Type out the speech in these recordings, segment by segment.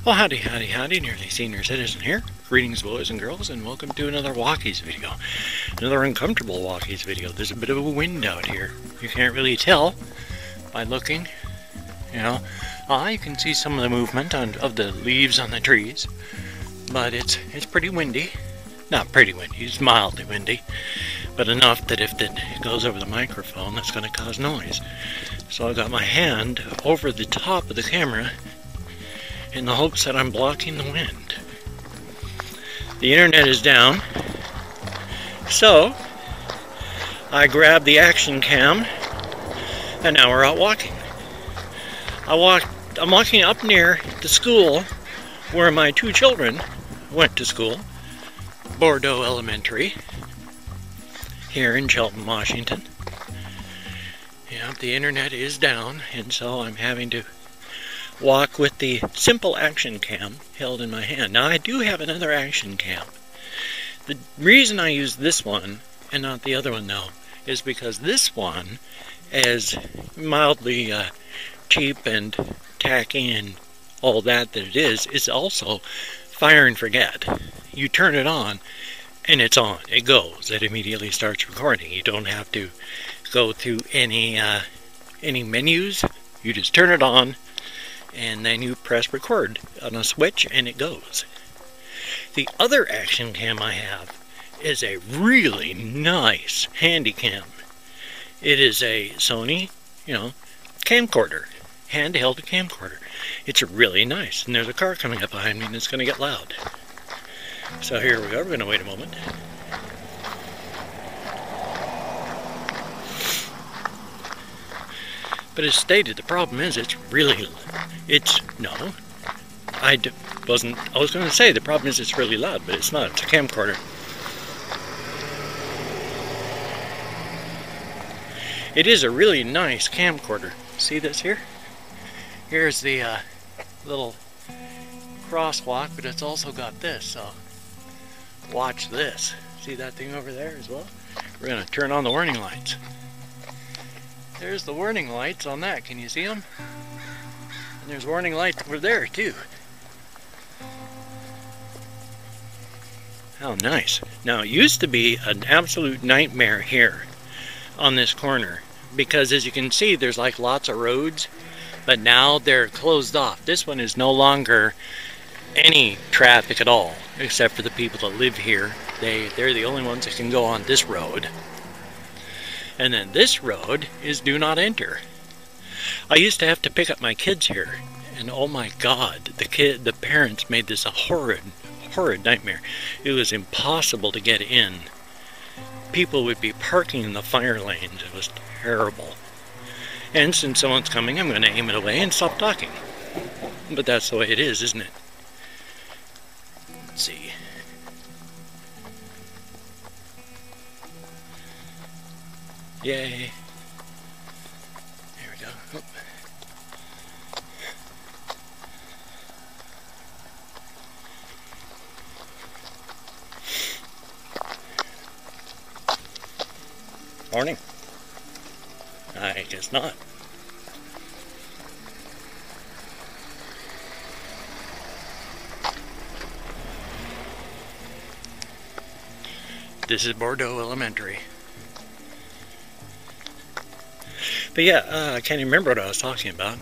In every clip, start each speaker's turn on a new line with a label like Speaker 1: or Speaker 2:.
Speaker 1: Well, howdy, howdy, howdy, Nearly Senior Citizen here. Greetings, boys and girls, and welcome to another Walkies video. Another uncomfortable Walkies video. There's a bit of a wind out here. You can't really tell by looking, you know. You can see some of the movement of the leaves on the trees, but it's pretty windy. Not pretty windy, it's mildly windy, but enough that if it goes over the microphone, that's going to cause noise. So I got my hand over the top of the camera in the hopes that I'm blocking the wind. The internet is down, so I grabbed the action cam, and now we're out walking. I'm walking up near the school where my two children went to school, Bordeaux Elementary, here in Shelton, Washington. Yeah, the internet is down, and so I'm having to walk with the simple action cam held in my hand. Now I do have another action cam. The reason I use this one and not the other one though is because this one is mildly cheap and tacky and all that it is also fire and forget. You turn it on and it's on. It goes. It immediately starts recording. You don't have to go through any menus. You just turn it on and then you press record on a switch and it goes. The other action cam I have is a really nice handy cam. It is a Sony, camcorder, handheld camcorder. It's really nice, and there's a car coming up behind me and it's going to get loud. So here we go, we're going to wait a moment. But as stated, the problem is I was going to say the problem is it's really loud, but it's not. It's a camcorder. It is a really nice camcorder. See this here? Here's the little crosswalk, but it's also got this, so watch this. See that thing over there as well? We're going to turn on the warning lights. There's the warning lights on that. Can you see them? And there's warning lights over there too. How nice. Now it used to be an absolute nightmare here on this corner because as you can see there's like lots of roads, but now they're closed off. This one is no longer any traffic at all except for the people that live here. They're the only ones that can go on this road. And then this road is do not enter. I used to have to pick up my kids here, and oh my God, the parents made this a horrid nightmare. It was impossible to get in. People would be parking in the fire lanes. It was terrible. And since someone's coming, I'm going to aim it away and stop talking. But that's the way it is, isn't it? Let's see. Yay. There we go. Oh. Morning. I guess not. This is Bordeaux Elementary. But yeah, I can't even remember what I was talking about.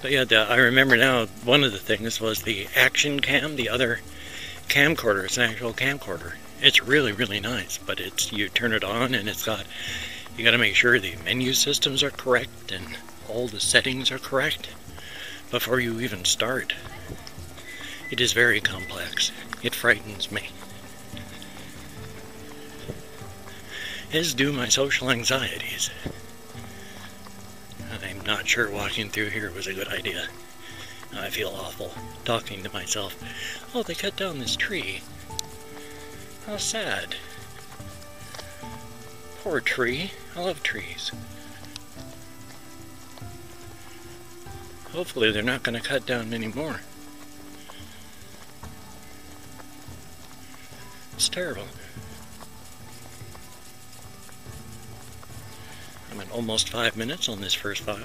Speaker 1: But yeah, I remember now one of the things was the action cam, the other camcorder. It's an actual camcorder. It's really, really nice, but you turn it on and you got to make sure the menu systems are correct and all the settings are correct before you even start. It is very complex. It frightens me. As do my social anxieties. I'm not sure walking through here was a good idea. I feel awful talking to myself. Oh, they cut down this tree. How sad. Poor tree. I love trees. Hopefully they're not going to cut down many more. It's terrible. I'm at almost 5 minutes on this first file.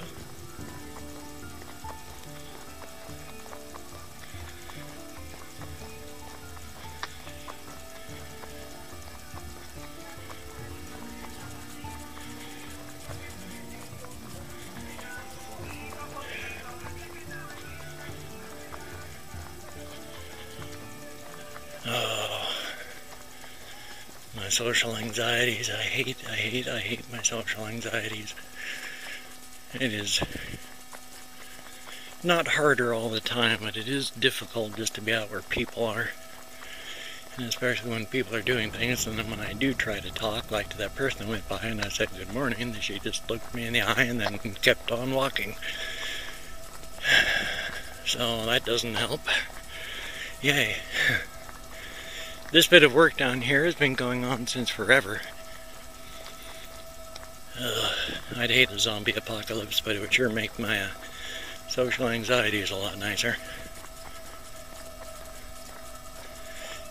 Speaker 1: social anxieties. I hate my social anxieties. It is not harder all the time, but it is difficult just to be out where people are. And especially when people are doing things, and then when I do try to talk, like to that person who went by and I said good morning, and she just looked me in the eye and then kept on walking. So that doesn't help. Yay. This bit of work down here has been going on since forever. I'd hate a zombie apocalypse, but it would sure make my social anxieties a lot nicer.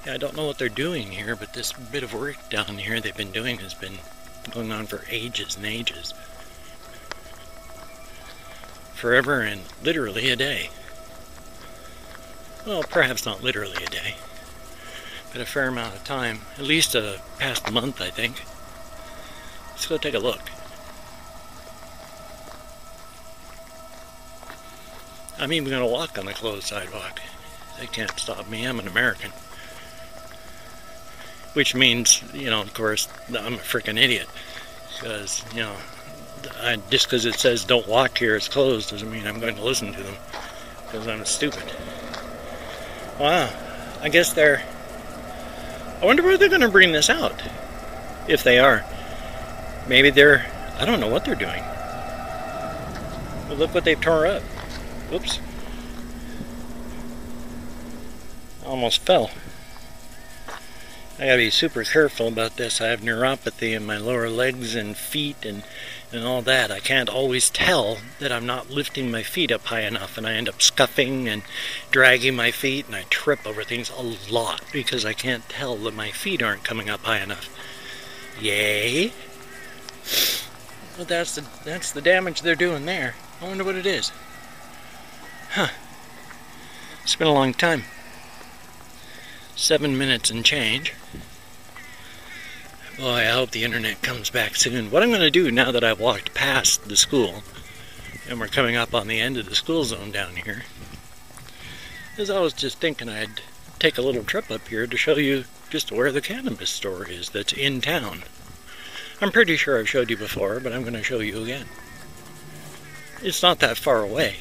Speaker 1: Yeah, I don't know what they're doing here, but this bit of work down here they've been doing has been going on for ages and ages. Forever and literally a day. Well, perhaps not literally a day, but a fair amount of time. At least past month, I think. Let's go take a look. I'm even going to walk on the closed sidewalk. They can't stop me. I'm an American. Which means, of course, I'm a freaking idiot. Because, just because it says don't walk here, it's closed, doesn't mean I'm going to listen to them. Because I'm stupid. Wow. I guess I wonder where they're going to bring this out. If they are. Maybe I don't know what they're doing. But look what they've torn up. Oops. Almost fell. I gotta be super careful about this. I have neuropathy in my lower legs and feet and all that. I can't always tell that I'm not lifting my feet up high enough, and I end up scuffing and dragging my feet, and I trip over things a lot because I can't tell that my feet aren't coming up high enough. Yay! Well, that's the damage they're doing there. I wonder what it is. Huh. It's been a long time. 7 minutes and change. Boy, I hope the internet comes back soon. What I'm going to do now that I've walked past the school, and we're coming up on the end of the school zone down here, is I was just thinking I'd take a little trip up here to show you just where the cannabis store is that's in town. I'm pretty sure I've showed you before, but I'm going to show you again. It's not that far away.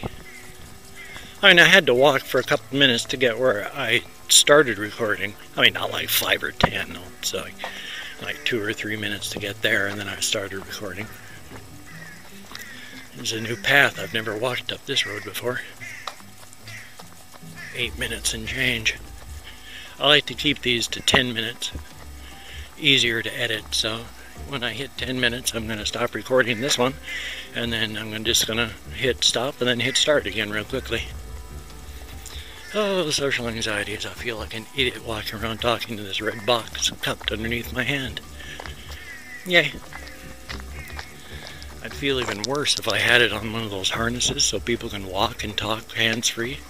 Speaker 1: I mean, I had to walk for a couple minutes to get where I started recording. I mean, not like 5 or 10. No, it's like 2 or 3 minutes to get there, and then I started recording. There's a new path. I've never walked up this road before. 8 minutes and change. I like to keep these to 10 minutes. Easier to edit, so when I hit 10 minutes, I'm going to stop recording this one, and then I'm just going to hit stop and then hit start again real quickly. Oh, social anxieties. I feel like an idiot walking around talking to this red box cupped underneath my hand. Yay. I'd feel even worse if I had it on one of those harnesses so people can walk and talk hands-free.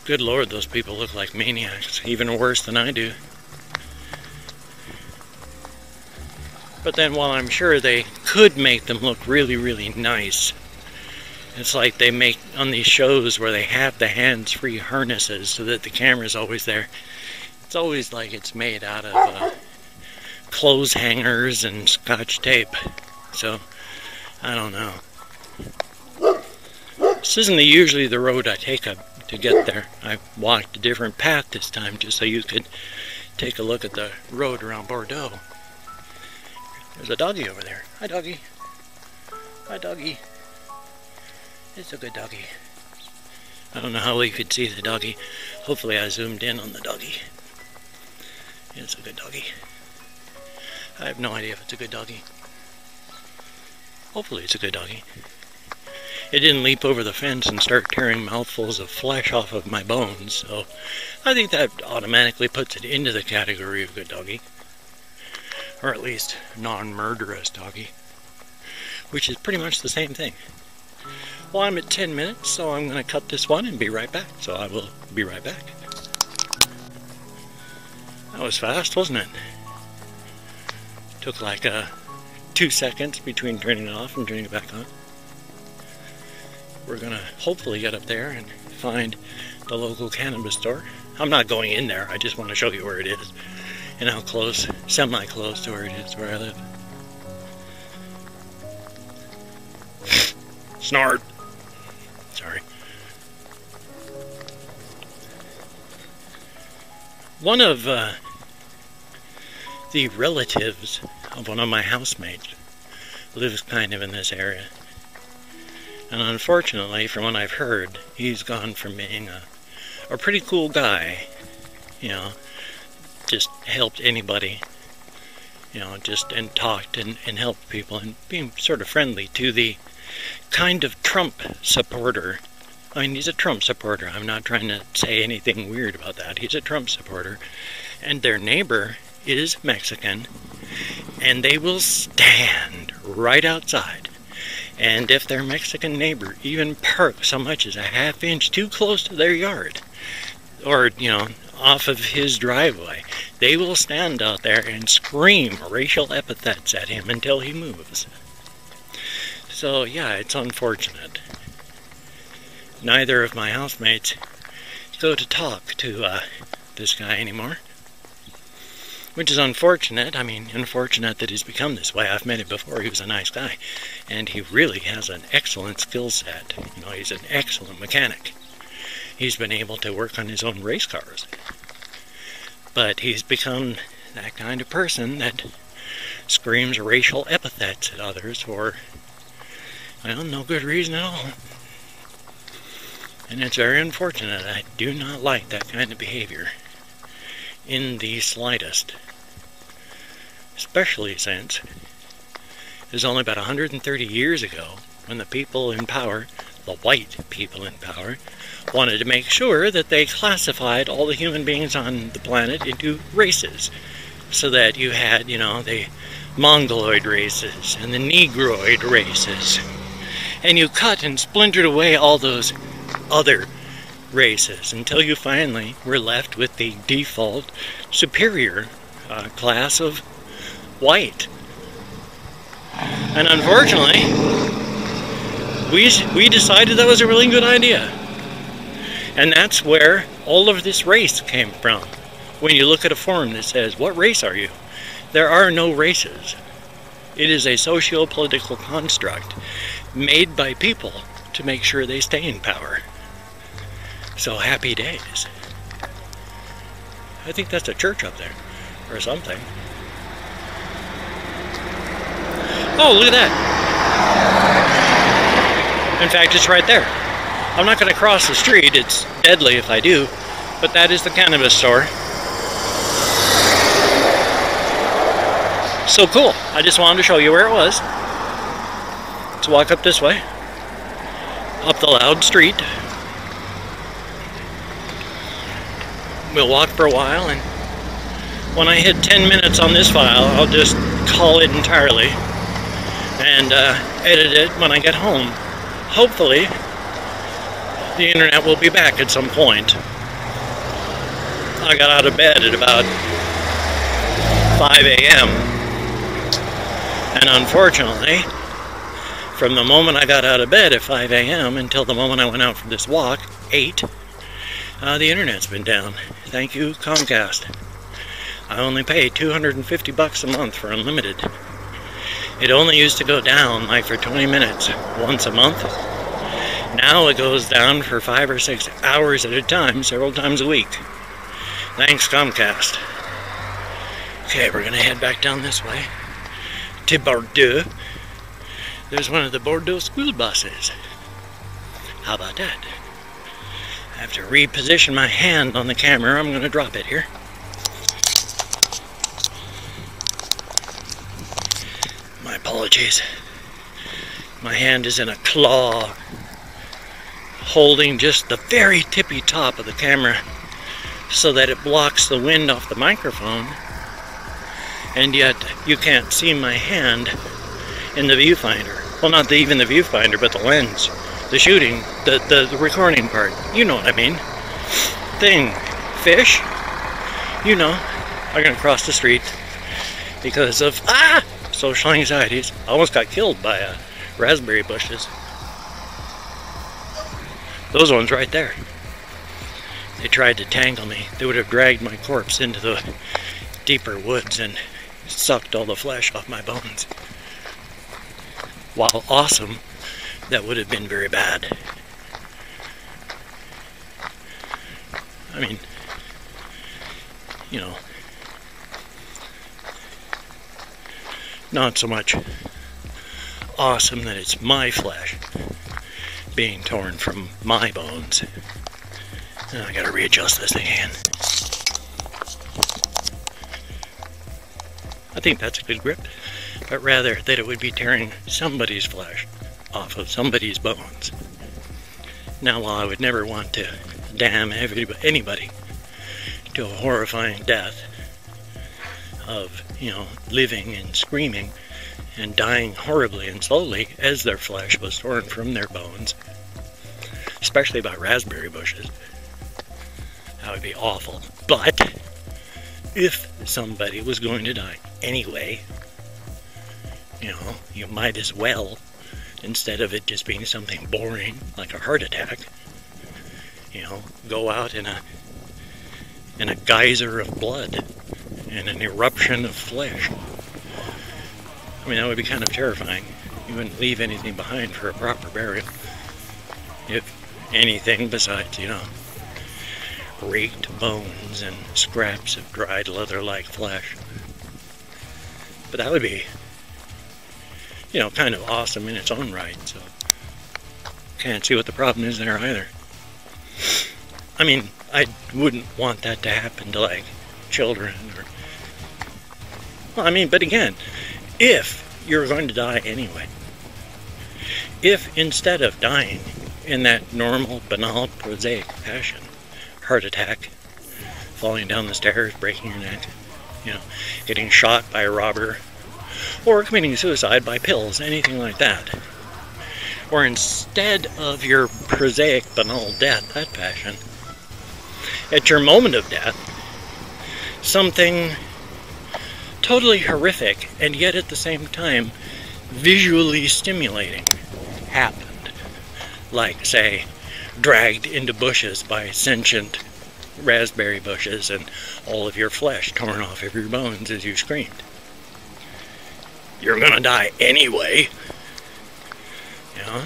Speaker 1: Good Lord, those people look like maniacs, even worse than I do. But then while I'm sure they could make them look really, really nice, it's like they make on these shows where they have the hands-free harnesses so that the camera's always there. It's always like it's made out of clothes hangers and scotch tape. So, I don't know. This isn't usually the road I take up to get there. I walked a different path this time just so you could take a look at the road around Bordeaux. There's a doggy over there. Hi, doggy. Hi, doggy. It's a good doggy. I don't know how well you could see the doggy. Hopefully I zoomed in on the doggy. It's a good doggy. I have no idea if it's a good doggy. Hopefully it's a good doggy. It didn't leap over the fence and start tearing mouthfuls of flesh off of my bones, so I think that automatically puts it into the category of good doggy. Or at least non-murderous doggy. Which is pretty much the same thing. Well, I'm at 10 minutes, so I'm going to cut this one and be right back. So I will be right back. That was fast, wasn't it? Took like 2 seconds between turning it off and turning it back on. We're going to hopefully get up there and find the local cannabis store. I'm not going in there, I just want to show you where it is. and how close, semi-close to where it is where I live. Snort! Sorry. One of the relatives of one of my housemates lives kind of in this area. And unfortunately, from what I've heard, he's gone from being a pretty cool guy, you know, just helped anybody, you know, just and talked and helped people and being sort of friendly, to the kind of Trump supporter. I mean, he's a Trump supporter. I'm not trying to say anything weird about that. He's a Trump supporter. And their neighbor is Mexican, and they will stand right outside. And if their Mexican neighbor even parks so much as a half inch too close to their yard, or, you know, off of his driveway, they will stand out there and scream racial epithets at him until he moves. So, yeah, it's unfortunate. Neither of my housemates go to talk to this guy anymore. Which is unfortunate. I mean, unfortunate that he's become this way. I've met him before. He was a nice guy. And he really has an excellent skill set. You know, he's an excellent mechanic. He's been able to work on his own race cars. But he's become that kind of person that screams racial epithets at others for, well, no good reason at all. And it's very unfortunate. I do not like that kind of behavior in the slightest. Especially since it was only about 130 years ago when the people in power, the white people in power, wanted to make sure that they classified all the human beings on the planet into races. So that you had, you know, the Mongoloid races and the Negroid races. And you cut and splintered away all those other races until you finally were left with the default superior class of white. And unfortunately, we decided that was a really good idea. And that's where all of this race came from. When you look at a form that says, what race are you? There are no races. It is a socio-political construct made by people to make sure they stay in power. So happy days. I think that's a church up there, or something. Oh, look at that. In fact, it's right there. I'm not going to cross the street. It's deadly if I do. But that is the cannabis store. So cool. I just wanted to show you where it was. Let's walk up this way. Up the loud street. We'll walk for a while, and when I hit 10 minutes on this file, I'll just call it entirely and edit it when I get home. Hopefully, the internet will be back at some point. I got out of bed at about 5 a.m. and unfortunately, from the moment I got out of bed at 5 a.m. until the moment I went out for this walk, 8, the internet's been down. Thank you, Comcast. I only pay $250 a month for unlimited. It only used to go down like for 20 minutes once a month. Now it goes down for 5 or 6 hours at a time, several times a week. Thanks, Comcast. Okay, we're gonna head back down this way to Bordeaux. There's one of the Bordeaux school buses. How about that? I have to reposition my hand on the camera. I'm going to drop it here. My apologies. My hand is in a claw, holding just the very tippy top of the camera so that it blocks the wind off the microphone, and yet you can't see my hand in the viewfinder. Well, not even the viewfinder, but the lens. The shooting, the recording part. You know what I mean. Thing. Fish. You know. I'm going to cross the street because of social anxieties. I almost got killed by raspberry bushes. Those ones right there. They tried to tangle me. They would have dragged my corpse into the deeper woods and sucked all the flesh off my bones. While awesome, that would have been very bad. I mean, you know, not so much awesome that it's my flesh being torn from my bones. Now I gotta readjust this again. I think that's a good grip, but rather that it would be tearing somebody's flesh off of somebody's bones. Now, while I would never want to damn anybody to a horrifying death of, you know, living and screaming and dying horribly and slowly as their flesh was torn from their bones, especially by raspberry bushes, that would be awful. But if somebody was going to die anyway, you know, you might as well, instead of it just being something boring like a heart attack, you know, go out in a geyser of blood and an eruption of flesh. I mean, that would be kind of terrifying. You wouldn't leave anything behind for a proper burial. If anything besides, you know, raked bones and scraps of dried leather-like flesh. But that would be, you know, kind of awesome in its own right, so can't see what the problem is there either. I mean, I wouldn't want that to happen to, like, children or... Well, I mean, but again, if you're going to die anyway, if instead of dying in that normal, banal, prosaic fashion, heart attack, falling down the stairs, breaking your neck, you know, getting shot by a robber, or committing suicide by pills, anything like that, or instead of your prosaic, banal death, that fashion, at your moment of death, something totally horrific and yet at the same time visually stimulating happened. Like, say, dragged into bushes by sentient raspberry bushes and all of your flesh torn off of your bones as you screamed. You're gonna die anyway. You know?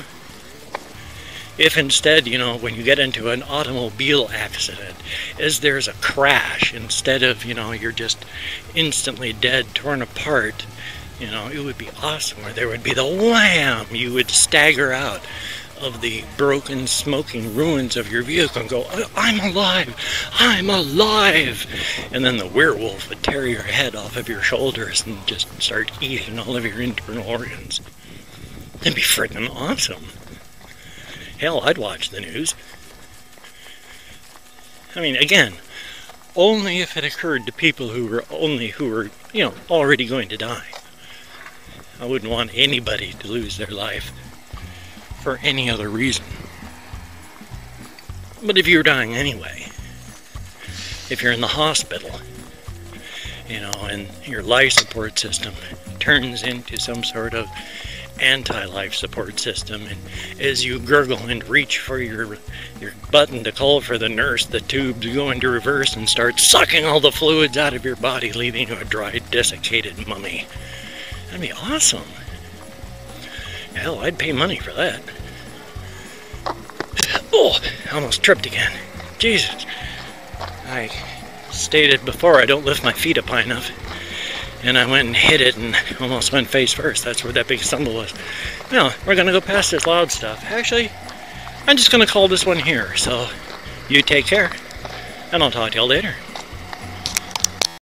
Speaker 1: If instead, you know, when you get into an automobile accident, as there's a crash, instead of, you know, you're just instantly dead, torn apart, you know, it would be awesome where there would be the wham! You would stagger out of the broken, smoking ruins of your vehicle and go, I'm alive! I'm alive! And then the werewolf would tear your head off of your shoulders and just start eating all of your internal organs. That'd be freaking awesome. Hell, I'd watch the news. I mean, again, only if it occurred to people who were, you know, already going to die. I wouldn't want anybody to lose their life for any other reason. But if you're dying anyway, if you're in the hospital, you know, and your life support system turns into some sort of anti-life support system, and as you gurgle and reach for your button to call for the nurse, the tubes go into reverse and start sucking all the fluids out of your body, leaving you a dried, desiccated mummy. That'd be awesome. Hell, I'd pay money for that. Oh, I almost tripped again. Jesus. I stated before I don't lift my feet up high enough. And I went and hit it and almost went face first. That's where that big stumble was. Now, we're going to go past this loud stuff. Actually, I'm just going to call this one here. So, you take care, and I'll talk to y'all later.